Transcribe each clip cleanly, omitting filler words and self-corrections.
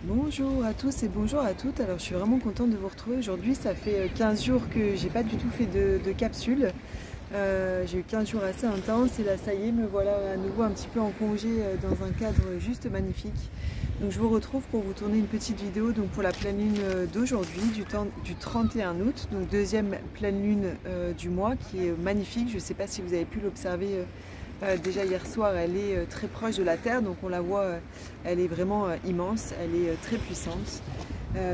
Bonjour à tous et bonjour à toutes. Alors je suis vraiment contente de vous retrouver aujourd'hui. Ça fait 15 jours que j'ai pas du tout fait de capsule. J'ai eu 15 jours assez intenses et là ça y est, me voilà à nouveau un petit peu en congé dans un cadre juste magnifique. Donc je vous retrouve pour vous tourner une petite vidéo donc pour la pleine lune d'aujourd'hui, du 31 août, donc deuxième pleine lune du mois qui est magnifique. Je ne sais pas si vous avez pu l'observer déjà hier soir, elle est très proche de la Terre, donc on la voit, elle est vraiment immense, elle est très puissante.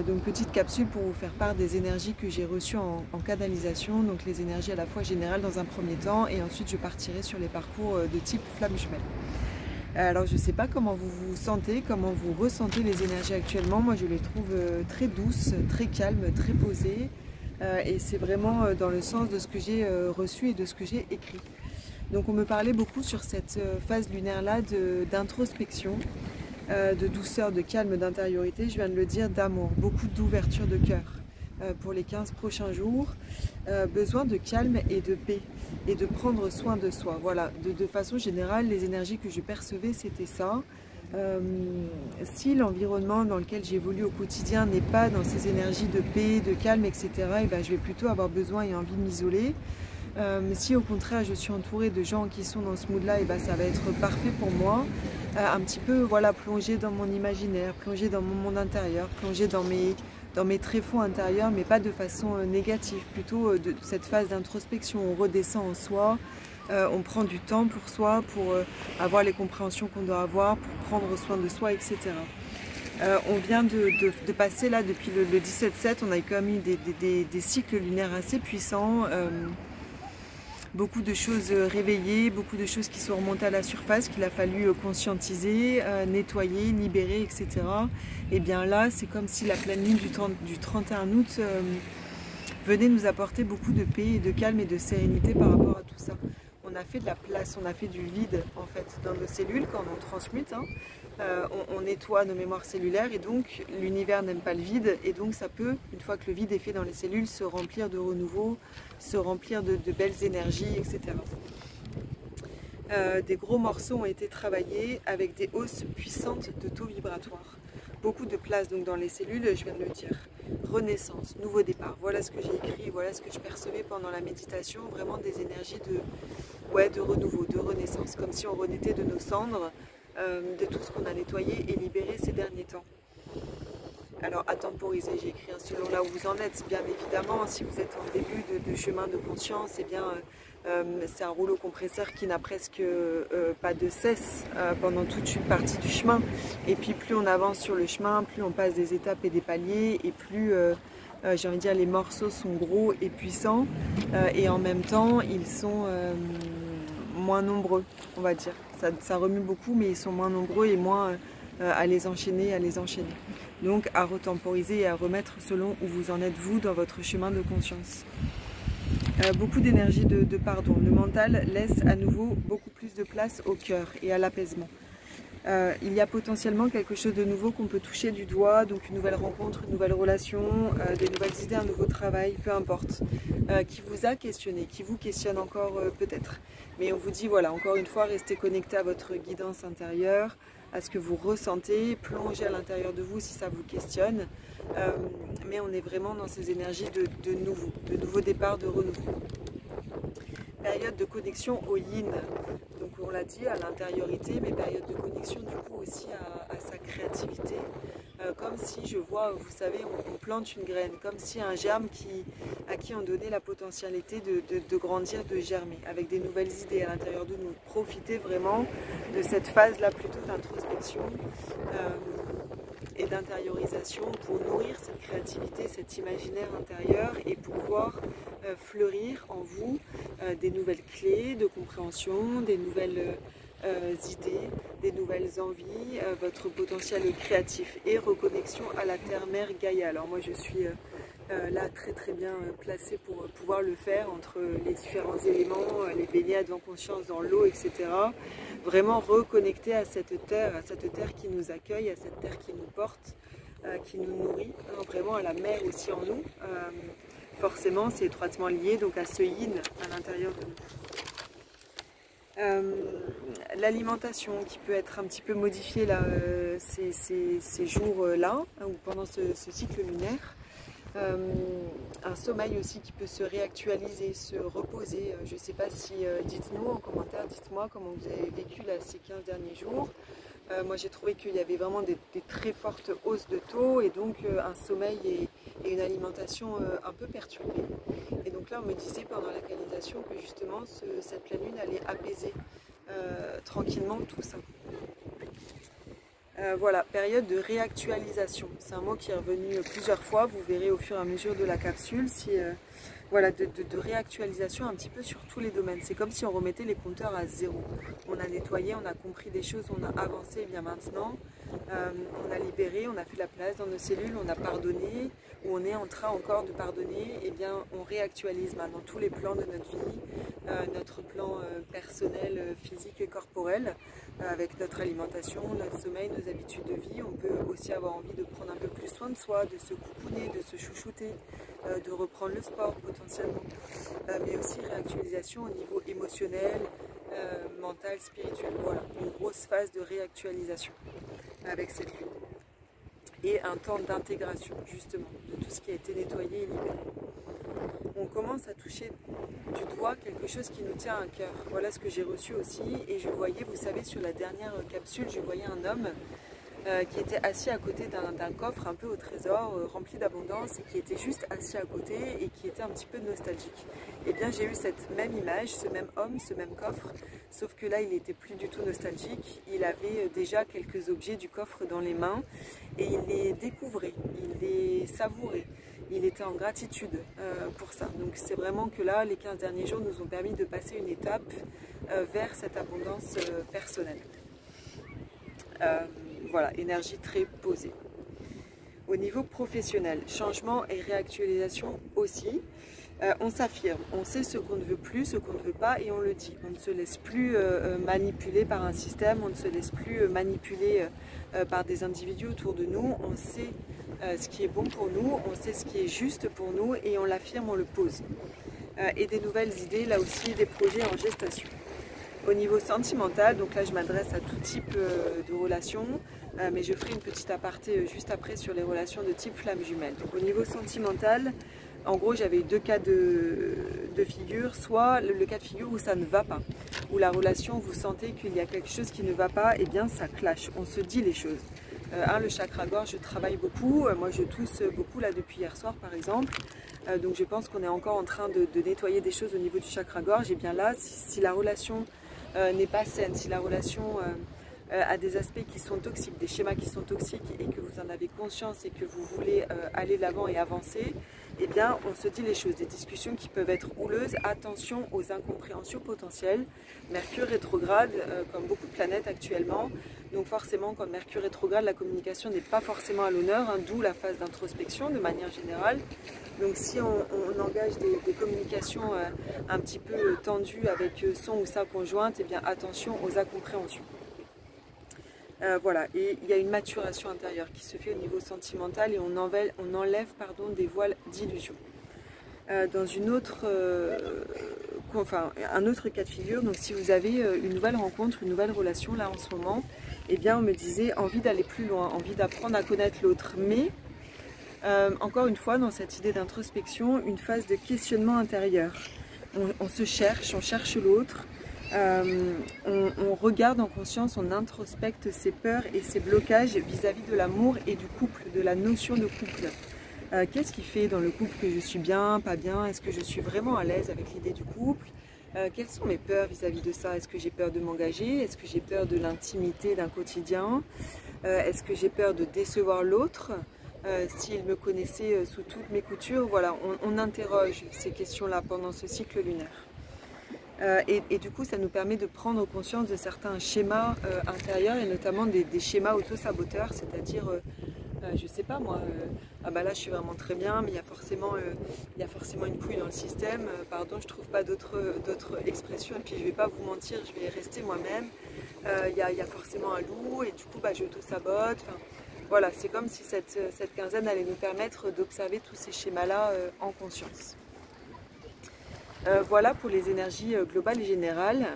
Donc petite capsule pour vous faire part des énergies que j'ai reçues en canalisation, donc les énergies à la fois générales dans un premier temps et ensuite je partirai sur les parcours de type flamme jumelle. Alors je ne sais pas comment vous vous sentez, comment vous ressentez les énergies actuellement. Moi je les trouve très douces, très calmes, très posées et c'est vraiment dans le sens de ce que j'ai reçu et de ce que j'ai écrit. Donc on me parlait beaucoup sur cette phase lunaire là d'introspection, de douceur, de calme, d'intériorité, je viens de le dire, d'amour, beaucoup d'ouverture de cœur pour les 15 prochains jours, besoin de calme et de paix et de prendre soin de soi. Voilà, de façon générale, les énergies que je percevais, c'était ça. Si l'environnement dans lequel j'évolue au quotidien n'est pas dans ces énergies de paix, de calme, etc., et ben, je vais plutôt avoir besoin et envie de m'isoler. Mais si au contraire je suis entourée de gens qui sont dans ce mood-là, et ben, ça va être parfait pour moi. Un petit peu voilà, plonger dans mon imaginaire, plonger dans mon monde intérieur, plonger dans mes tréfonds intérieurs, mais pas de façon négative, plutôt de cette phase d'introspection. On redescend en soi, on prend du temps pour soi, pour avoir les compréhensions qu'on doit avoir, pour prendre soin de soi, etc. On vient de passer là depuis le 17-7, on a quand même eu des cycles lunaires assez puissants. Beaucoup de choses réveillées, beaucoup de choses qui sont remontées à la surface, qu'il a fallu conscientiser, nettoyer, libérer, etc. Et bien là, c'est comme si la pleine lune du 31 août venait nous apporter beaucoup de paix, et de calme et de sérénité par rapport à tout ça. On a fait de la place, on a fait du vide en fait dans nos cellules quand on transmute. On nettoie nos mémoires cellulaires et donc l'univers n'aime pas le vide et donc ça peut, une fois que le vide est fait dans les cellules, se remplir de renouveau, se remplir de belles énergies, etc. Des gros morceaux ont été travaillés avec des hausses puissantes de taux vibratoires. Beaucoup de place donc dans les cellules, je viens de le dire. Renaissance, nouveau départ, voilà ce que j'ai écrit, voilà ce que je percevais pendant la méditation, vraiment des énergies de renouveau, de renaissance, comme si on renaissait de nos cendres, de tout ce qu'on a nettoyé et libéré ces derniers temps. Alors à temporiser, j'ai écrit selon là où vous en êtes, bien évidemment, si vous êtes en début de chemin de conscience, eh bien c'est un rouleau compresseur qui n'a presque pas de cesse pendant toute une partie du chemin. Et puis plus on avance sur le chemin, plus on passe des étapes et des paliers, et plus j'ai envie de dire les morceaux sont gros et puissants, et en même temps ils sont moins nombreux, on va dire. Ça remue beaucoup, mais ils sont moins nombreux et moins à les enchaîner, Donc à retemporiser et à remettre selon où vous en êtes vous dans votre chemin de conscience. Beaucoup d'énergie de pardon. Le mental laisse à nouveau beaucoup plus de place au cœur et à l'apaisement. Il y a potentiellement quelque chose de nouveau qu'on peut toucher du doigt, donc une nouvelle rencontre, une nouvelle relation, des nouvelles idées, un nouveau travail, peu importe, qui vous a questionné, qui vous questionne encore peut-être. Mais on vous dit, voilà, encore une fois, restez connecté à votre guidance intérieure, à ce que vous ressentez, plongez à l'intérieur de vous si ça vous questionne. Mais on est vraiment dans ces énergies de nouveau départ, de renouveau. Période de connexion au yin, donc on l'a dit, à l'intériorité, mais période de connexion du coup aussi à sa créativité, comme si je vois, vous savez, on plante une graine, comme si un germe à qui on donnait la potentialité de grandir, de germer, avec des nouvelles idées à l'intérieur de nous. Profitez vraiment de cette phase-là plutôt d'introspection et d'intériorisation pour nourrir cette créativité, cet imaginaire intérieur et pour voir fleurir en vous des nouvelles clés de compréhension, des nouvelles idées, des nouvelles envies, votre potentiel créatif et reconnexion à la terre-mère Gaïa. Alors moi je suis là très bien placée pour pouvoir le faire entre les différents éléments, les baignades en conscience dans l'eau, etc. Vraiment reconnecter à cette terre qui nous accueille, à cette terre qui nous porte, qui nous nourrit, hein, vraiment à la mer aussi en nous. Forcément c'est étroitement lié donc à ce yin à l'intérieur de nous. L'alimentation qui peut être un petit peu modifiée là, ces jours-là, ou pendant ce cycle lunaire. Un sommeil aussi qui peut se réactualiser, se reposer. Je ne sais pas si, dites-nous en commentaire, dites-moi comment vous avez vécu là, ces 15 derniers jours. Moi j'ai trouvé qu'il y avait vraiment des très fortes hausses de taux et donc un sommeil et une alimentation un peu perturbée. Et donc là on me disait pendant la canalisation que justement cette pleine lune allait apaiser tranquillement tout ça. Voilà, période de réactualisation. C'est un mot qui est revenu plusieurs fois, vous verrez au fur et à mesure de la capsule. Voilà, de réactualisation un petit peu sur tous les domaines. C'est comme si on remettait les compteurs à zéro. On a nettoyé, on a compris des choses, on a avancé, et bien maintenant, on a libéré, on a fait la place dans nos cellules, on a pardonné, ou on est en train encore de pardonner, et bien on réactualise maintenant tous les plans de notre vie, notre plan personnel, physique et corporel, avec notre alimentation, notre sommeil, nos habitudes de vie. On peut aussi avoir envie de prendre un peu plus soin de soi, de se coucouner, de se chouchouter, de reprendre le sport potentiellement, mais aussi réactualisation au niveau émotionnel, mental, spirituel. Voilà, une grosse phase de réactualisation avec cette lune. Et un temps d'intégration justement de tout ce qui a été nettoyé et libéré. On commence à toucher du doigt quelque chose qui nous tient à cœur. Voilà ce que j'ai reçu aussi, et je voyais, vous savez, sur la dernière capsule, je voyais un homme qui était assis à côté d'un coffre un peu au trésor, rempli d'abondance, et qui était juste assis à côté et qui était un petit peu nostalgique. Et bien j'ai eu cette même image, ce même homme, ce même coffre, sauf que là il n'était plus du tout nostalgique, il avait déjà quelques objets du coffre dans les mains et il les découvrait, il les savourait. Il était en gratitude pour ça. Donc c'est vraiment que là, les 15 derniers jours nous ont permis de passer une étape vers cette abondance personnelle. Voilà, énergie très posée. Au niveau professionnel, changement et réactualisation aussi. On s'affirme, on sait ce qu'on ne veut plus, ce qu'on ne veut pas, et on le dit. On ne se laisse plus manipuler par un système, on ne se laisse plus manipuler par des individus autour de nous. On sait ce qui est bon pour nous, on sait ce qui est juste pour nous, et on l'affirme, on le pose. Et des nouvelles idées, là aussi des projets en gestation. Au niveau sentimental, donc là je m'adresse à tout type de relations, mais je ferai une petite aparté juste après sur les relations de type flamme jumelle. Donc au niveau sentimental, en gros j'avais eu deux cas de figure, soit le cas de figure où ça ne va pas, où la relation, vous sentez qu'il y a quelque chose qui ne va pas, et bien ça clash, on se dit les choses. Le chakra gorge, je travaille beaucoup, moi je tousse beaucoup là depuis hier soir par exemple, donc je pense qu'on est encore en train de nettoyer des choses au niveau du chakra gorge, et bien là si la relation n'est pas saine, si la relation a des aspects qui sont toxiques, des schémas qui sont toxiques, et que vous en avez conscience et que vous voulez aller de l'avant et avancer, eh bien on se dit les choses, des discussions qui peuvent être houleuses. Attention aux incompréhensions potentielles. Mercure rétrograde, comme beaucoup de planètes actuellement, donc forcément quand Mercure rétrograde, la communication n'est pas forcément à l'honneur, hein, d'où la phase d'introspection de manière générale. Donc si on engage des communications un petit peu tendues avec son ou sa conjointe, eh bien attention aux incompréhensions. Voilà, et il y a une maturation intérieure qui se fait au niveau sentimental, et on enlève des voiles d'illusion. Dans une autre, un autre cas de figure, donc si vous avez une nouvelle rencontre, une nouvelle relation là en ce moment, eh bien on me disait envie d'aller plus loin, envie d'apprendre à connaître l'autre, mais encore une fois dans cette idée d'introspection, une phase de questionnement intérieur. On se cherche, on cherche l'autre. On regarde en conscience, on introspecte ses peurs et ses blocages vis-à-vis de l'amour et du couple, de la notion de couple. Qu'est-ce qui fait dans le couple que je suis bien, pas bien? Est-ce que je suis vraiment à l'aise avec l'idée du couple? Quelles sont mes peurs vis-à-vis de ça? Est-ce que j'ai peur de m'engager? Est-ce que j'ai peur de l'intimité d'un quotidien? Est-ce que j'ai peur de décevoir l'autre? S'il me connaissait sous toutes mes coutures? Voilà, on interroge ces questions-là pendant ce cycle lunaire. Et du coup ça nous permet de prendre conscience de certains schémas intérieurs, et notamment des schémas auto-saboteurs, c'est-à-dire je sais pas moi, ah bah là je suis vraiment très bien, mais il y a forcément une couille dans le système, pardon, je trouve pas d'autres expressions, et puis je vais pas vous mentir, je vais rester moi-même, il y a forcément un loup, et du coup bah, j'auto-sabote, enfin, voilà, c'est comme si cette quinzaine allait nous permettre d'observer tous ces schémas-là en conscience. Voilà pour les énergies globales et générales.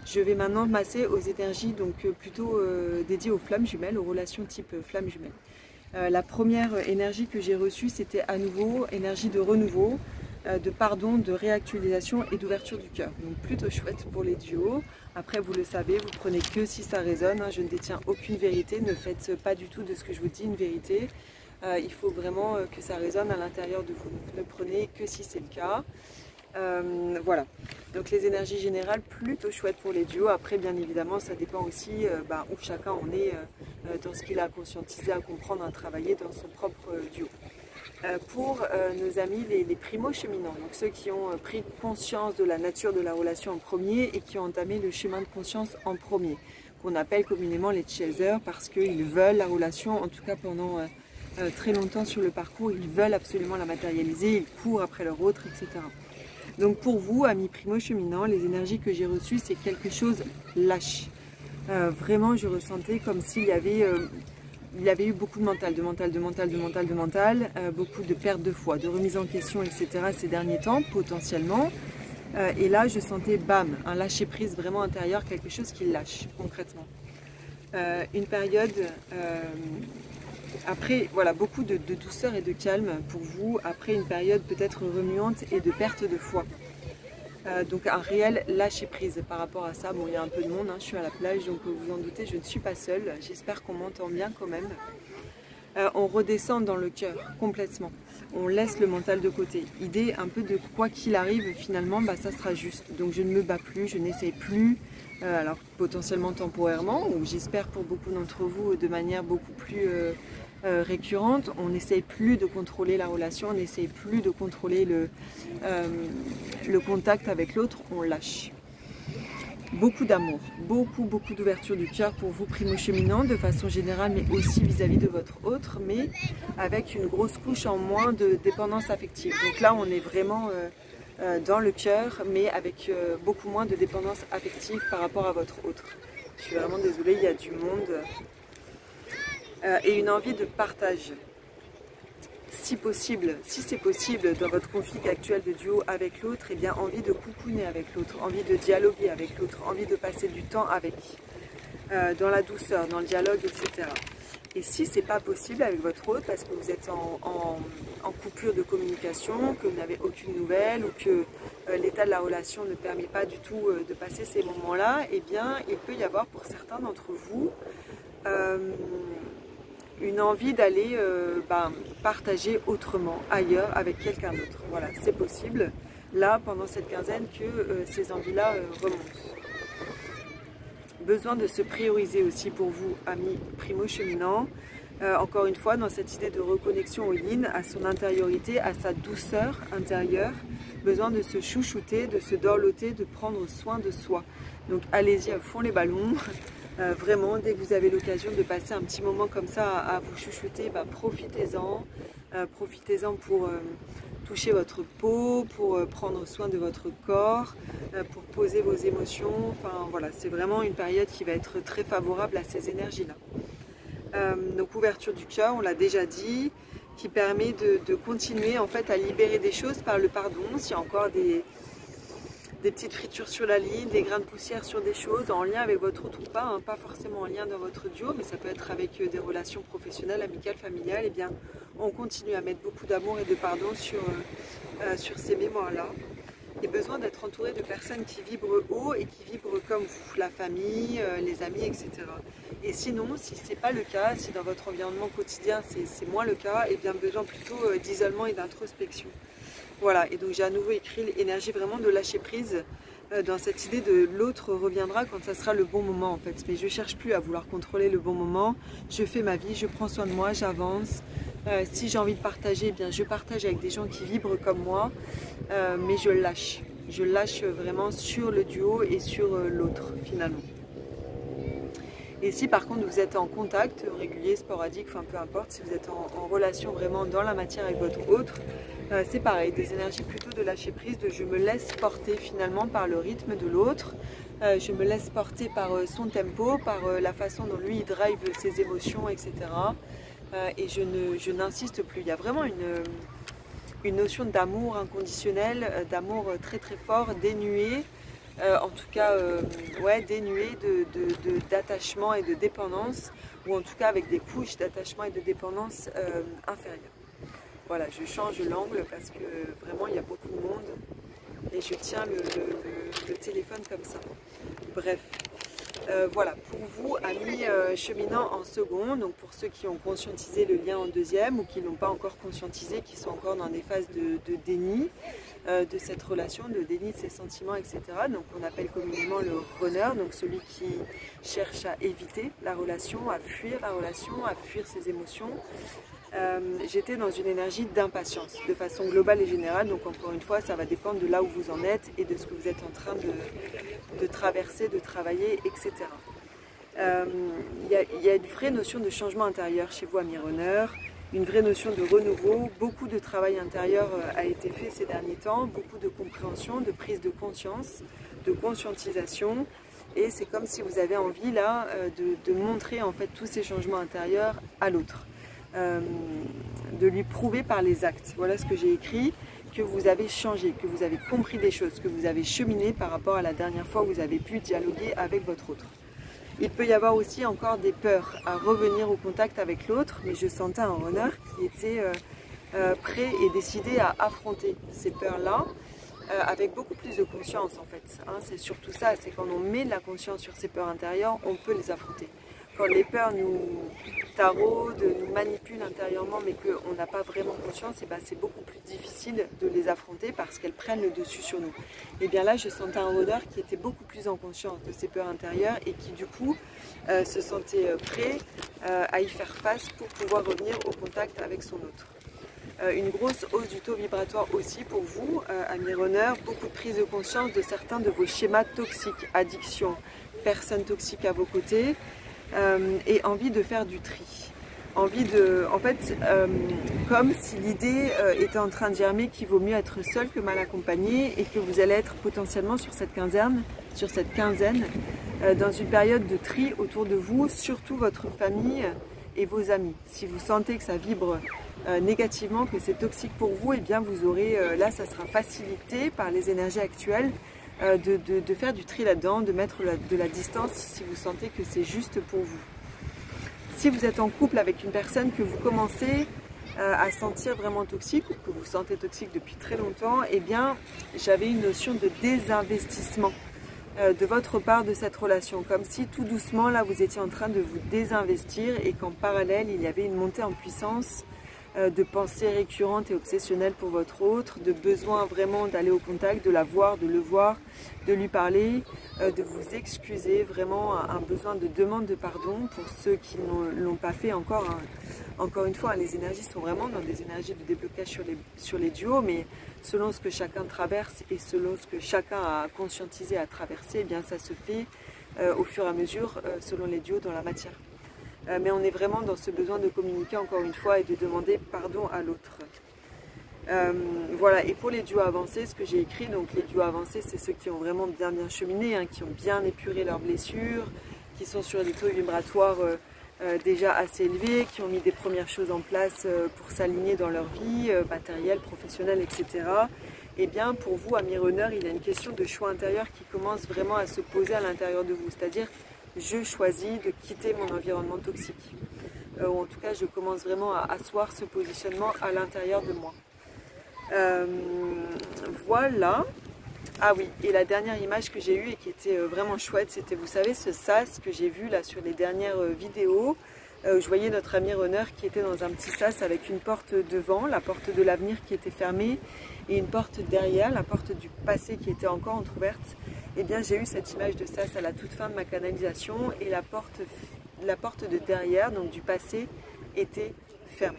Je vais maintenant passer aux énergies donc plutôt dédiées aux flammes jumelles, aux relations type flammes jumelles. La première énergie que j'ai reçue, c'était à nouveau énergie de renouveau, de pardon, de réactualisation et d'ouverture du cœur. Donc plutôt chouette pour les duos. Après, vous le savez, vous prenez que si ça résonne. Je ne détiens aucune vérité. Ne faites pas du tout de ce que je vous dis une vérité. Il faut vraiment que ça résonne à l'intérieur de vous. Donc ne prenez que si c'est le cas. Voilà, donc les énergies générales plutôt chouettes pour les duos. Après, bien évidemment, ça dépend aussi où chacun en est dans ce qu'il a conscientisé, à comprendre, à travailler dans son propre duo. Pour nos amis les primo-cheminants, donc ceux qui ont pris conscience de la nature de la relation en premier et qui ont entamé le chemin de conscience en premier, qu'on appelle communément les chasers, parce qu'ils veulent la relation, en tout cas pendant très longtemps sur le parcours, ils veulent absolument la matérialiser, ils courent après leur autre, etc. Donc pour vous, amis primo-cheminants, les énergies que j'ai reçues, c'est quelque chose lâche. Vraiment, je ressentais comme s'il y avait, eu beaucoup de mental, beaucoup de perte de foi, de remise en question, etc. ces derniers temps, potentiellement. Et là, je sentais, bam, un lâcher-prise vraiment intérieur, quelque chose qui lâche, concrètement. Une période... Après, voilà, beaucoup de douceur et de calme pour vous, après une période peut-être remuante et de perte de foi. Donc un réel lâcher-prise par rapport à ça. Bon, il y a un peu de monde, je suis à la plage, donc vous vous en doutez, je ne suis pas seule. J'espère qu'on m'entend bien quand même. On redescend dans le cœur, complètement. On laisse le mental de côté. Idée un peu de quoi qu'il arrive, finalement, ça sera juste. Donc je ne me bats plus, je n'essaie plus. Alors potentiellement temporairement, ou j'espère pour beaucoup d'entre vous de manière beaucoup plus récurrente, on n'essaye plus de contrôler la relation, on n'essaye plus de contrôler le contact avec l'autre, on lâche. Beaucoup d'amour, beaucoup d'ouverture du cœur pour vous primo-cheminants de façon générale, mais aussi vis-à-vis de votre autre, mais avec une grosse couche en moins de dépendance affective. Donc là on est vraiment dans le cœur, mais avec beaucoup moins de dépendance affective par rapport à votre autre. Je suis vraiment désolée, il y a du monde. Et une envie de partage. Si possible, si c'est possible dans votre conflit actuel de duo avec l'autre, eh bien envie de coucouner avec l'autre, envie de dialoguer avec l'autre, envie de passer du temps avec, dans la douceur, dans le dialogue, etc. Et si c'est pas possible avec votre autre parce que vous êtes en coupure de communication, que vous n'avez aucune nouvelle ou que l'état de la relation ne permet pas du tout de passer ces moments-là, eh bien il peut y avoir pour certains d'entre vous une envie d'aller partager autrement, ailleurs, avec quelqu'un d'autre. Voilà, c'est possible, là, pendant cette quinzaine, que ces envies-là remontent. Besoin de se prioriser aussi pour vous, amis primo-cheminants. Encore une fois, dans cette idée de reconnexion au yin, à son intériorité, à sa douceur intérieure. Besoin de se chouchouter, de se dorloter, de prendre soin de soi. Donc allez-y à fond les ballons. Vraiment, dès que vous avez l'occasion de passer un petit moment comme ça à vous chouchouter, profitez-en. Profitez-en pour toucher votre peau, pour prendre soin de votre corps, pour poser vos émotions. Enfin voilà, c'est vraiment une période qui va être très favorable à ces énergies-là. Donc ouverture du cœur, on l'a déjà dit, qui permet de continuer en fait à libérer des choses par le pardon. S'il y a encore des petites fritures sur la ligne, des grains de poussière sur des choses en lien avec votre autre ou pas, pas forcément en lien dans votre duo, mais ça peut être avec des relations professionnelles, amicales, familiales, et bien on continue à mettre beaucoup d'amour et de pardon sur ces mémoires-là. Et besoin d'être entouré de personnes qui vibrent haut et qui vibrent comme vous, la famille, les amis, etc. Et sinon, si ce n'est pas le cas, si dans votre environnement quotidien c'est moins le cas, et bien besoin plutôt d'isolement et d'introspection. Voilà, et donc j'ai à nouveau écrit l'énergie vraiment de lâcher prise dans cette idée de l'autre reviendra quand ça sera le bon moment en fait. Mais je ne cherche plus à vouloir contrôler le bon moment, je fais ma vie, je prends soin de moi, j'avance. Si j'ai envie de partager, eh bien je partage avec des gens qui vibrent comme moi, mais je lâche. Je lâche vraiment sur le duo et sur l'autre finalement. Et si par contre vous êtes en contact régulier, sporadique, enfin peu importe, si vous êtes en relation vraiment dans la matière avec votre autre, c'est pareil, des énergies plutôt de lâcher prise, de je me laisse porter finalement par le rythme de l'autre, je me laisse porter par son tempo, par la façon dont lui il drive ses émotions, etc. Et je n'insiste plus. Il y a vraiment une notion d'amour inconditionnel, d'amour très très fort, dénué, en tout cas ouais, dénué d'attachement et de dépendance, ou en tout cas avec des couches d'attachement et de dépendance inférieures. Voilà, je change l'angle parce que vraiment il y a beaucoup de monde et je tiens le téléphone comme ça. Bref. Voilà, pour vous, amis cheminants en second, donc pour ceux qui ont conscientisé le lien en deuxième ou qui ne l'ont pas encore conscientisé, qui sont encore dans des phases de déni de cette relation, de déni de ses sentiments, etc. Donc on appelle communément le runner, donc celui qui cherche à éviter la relation, à fuir la relation, à fuir ses émotions. J'étais dans une énergie d'impatience de façon globale et générale, donc encore une fois ça va dépendre de là où vous en êtes et de ce que vous êtes en train de traverser, de travailler, etc. Il y a une vraie notion de changement intérieur chez vous, amis runners, une vraie notion de renouveau, beaucoup de travail intérieur a été fait ces derniers temps, beaucoup de compréhension, de prise de conscience, de conscientisation, et c'est comme si vous avez envie là de montrer en fait tous ces changements intérieurs à l'autre. De lui prouver par les actes. Voilà ce que j'ai écrit, que vous avez changé, que vous avez compris des choses, que vous avez cheminé par rapport à la dernière fois où vous avez pu dialoguer avec votre autre. Il peut y avoir aussi encore des peurs à revenir au contact avec l'autre, mais je sentais un runner qui était prêt et décidé à affronter ces peurs-là avec beaucoup plus de conscience en fait. Hein, c'est surtout ça, c'est quand on met de la conscience sur ces peurs intérieures, on peut les affronter. Quand les peurs nous taraudent, nous manipulent intérieurement mais qu'on n'a pas vraiment conscience, et ben c'est beaucoup plus difficile de les affronter parce qu'elles prennent le dessus sur nous. Et bien là, je sentais un runner qui était beaucoup plus en conscience de ses peurs intérieures et qui du coup se sentait prêt à y faire face pour pouvoir revenir au contact avec son autre. Une grosse hausse du taux vibratoire aussi pour vous, amis runners, beaucoup de prise de conscience de certains de vos schémas toxiques, addiction, personnes toxiques à vos côtés, et envie de faire du tri. Envie de, en fait, comme si l'idée était en train de germer qu'il vaut mieux être seul que mal accompagné et que vous allez être potentiellement sur cette quinzaine, dans une période de tri autour de vous, surtout votre famille et vos amis. Si vous sentez que ça vibre négativement, que c'est toxique pour vous, et bien vous aurez, là ça sera facilité par les énergies actuelles de faire du tri là-dedans, de mettre de la distance si vous sentez que c'est juste pour vous. Si vous êtes en couple avec une personne que vous commencez à sentir vraiment toxique ou que vous sentez toxique depuis très longtemps, eh bien j'avais une notion de désinvestissement de votre part de cette relation, comme si tout doucement là vous étiez en train de vous désinvestir et qu'en parallèle il y avait une montée en puissance de pensées récurrentes et obsessionnelles pour votre autre, de besoin vraiment d'aller au contact, de la voir, de le voir, de lui parler, de vous excuser, vraiment un besoin de demande de pardon pour ceux qui ne l'ont pas fait encore. Hein. Encore une fois, les énergies sont vraiment dans des énergies de déblocage sur les duos, mais selon ce que chacun traverse et selon ce que chacun a conscientisé à traverser, eh bien ça se fait au fur et à mesure selon les duos dans la matière. Mais on est vraiment dans ce besoin de communiquer encore une fois et de demander pardon à l'autre. Voilà, et pour les duos avancés, ce que j'ai écrit, donc les duos avancés, c'est ceux qui ont vraiment bien cheminé, hein, qui ont bien épuré leurs blessures, qui sont sur des taux vibratoires déjà assez élevés, qui ont mis des premières choses en place pour s'aligner dans leur vie, matérielle, professionnelle, etc. Et bien pour vous, amis runners, il y a une question de choix intérieur qui commence vraiment à se poser à l'intérieur de vous, c'est-à-dire je choisis de quitter mon environnement toxique. Ou en tout cas, je commence vraiment à asseoir ce positionnement à l'intérieur de moi. Voilà. Ah oui, et la dernière image que j'ai eue et qui était vraiment chouette, c'était, vous savez, ce sas que j'ai vu là sur les dernières vidéos. Je voyais notre ami runner qui était dans un petit sas avec une porte devant, la porte de l'avenir qui était fermée, et une porte derrière, la porte du passé qui était encore entrouverte. Eh bien, j'ai eu cette image de sas à la toute fin de ma canalisation, et la porte de derrière, donc du passé, était fermée.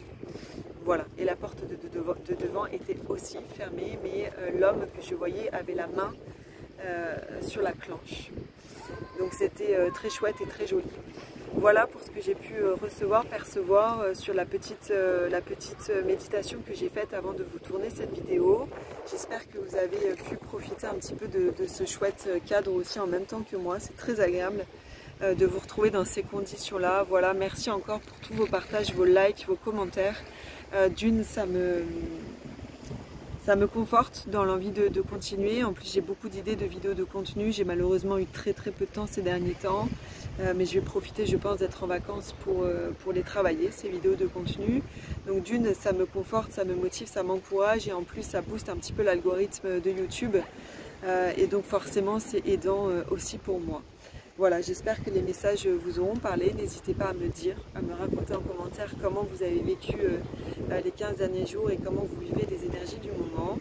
Voilà, et la porte de devant était aussi fermée, mais l'homme que je voyais avait la main sur la clenche. Donc c'était très chouette et très joli. Voilà pour ce que j'ai pu recevoir, percevoir sur la petite méditation que j'ai faite avant de vous tourner cette vidéo. J'espère que vous avez pu profiter un petit peu de ce chouette cadre aussi en même temps que moi. C'est très agréable de vous retrouver dans ces conditions-là. Voilà, merci encore pour tous vos partages, vos likes, vos commentaires. D'une, ça me Ça me conforte dans l'envie de continuer. En plus, j'ai beaucoup d'idées de vidéos de contenu. J'ai malheureusement eu très peu de temps ces derniers temps. Mais je vais profiter, je pense, d'être en vacances pour les travailler, ces vidéos de contenu. Donc d'une, ça me conforte, ça me motive, ça m'encourage. Et en plus, ça booste un petit peu l'algorithme de YouTube. Et donc forcément, c'est aidant aussi pour moi. Voilà, j'espère que les messages vous auront parlé. N'hésitez pas à me dire, à me raconter en commentaire comment vous avez vécu les 15 derniers jours et comment vous vivez les énergies du moment.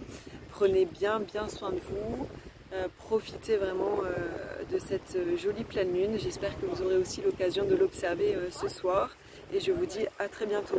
Prenez bien soin de vous. Profitez vraiment de cette jolie pleine lune. J'espère que vous aurez aussi l'occasion de l'observer ce soir. Et je vous dis à très bientôt.